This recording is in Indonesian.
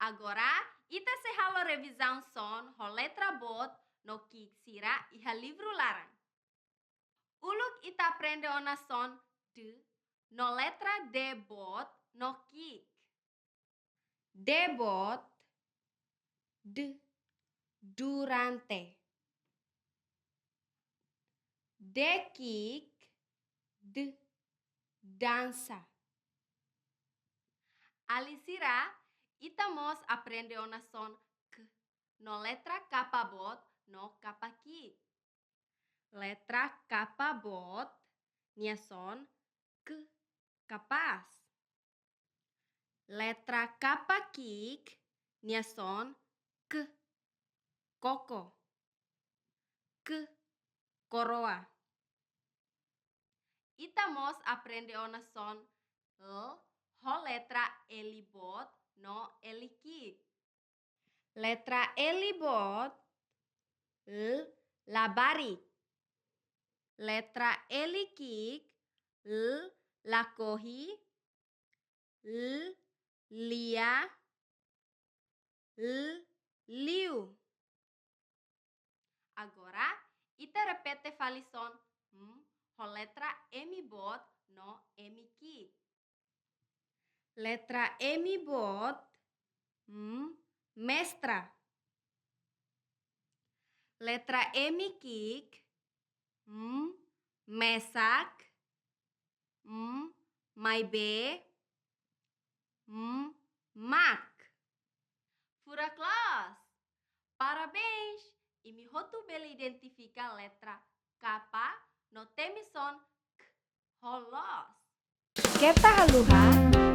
Agora, ita se halo revisão son ho letra bot no ki sira iha livro larang. Uluk ita aprende ona son de no letra D bot no kik. D bot d durante. D kik d dança. Alisira, ita mos aprende ona son k no letra K bot no K kik. Letra K bot nia son k kapas. Letra K kik nia son k koko. K koroa. Ita mos aprende ona son ho letra L bot no L kik. Letra L bot labari. Letra L kik lakohi, lia, liu. Agora, ita repete fali son ho letra M bot no M kik. Letra M bot mestra. Letra M kik mesak, maibe, mak. Fura kelas. Parabéns! E me hotu bele identifica letra K no temison k holos. Kita haluha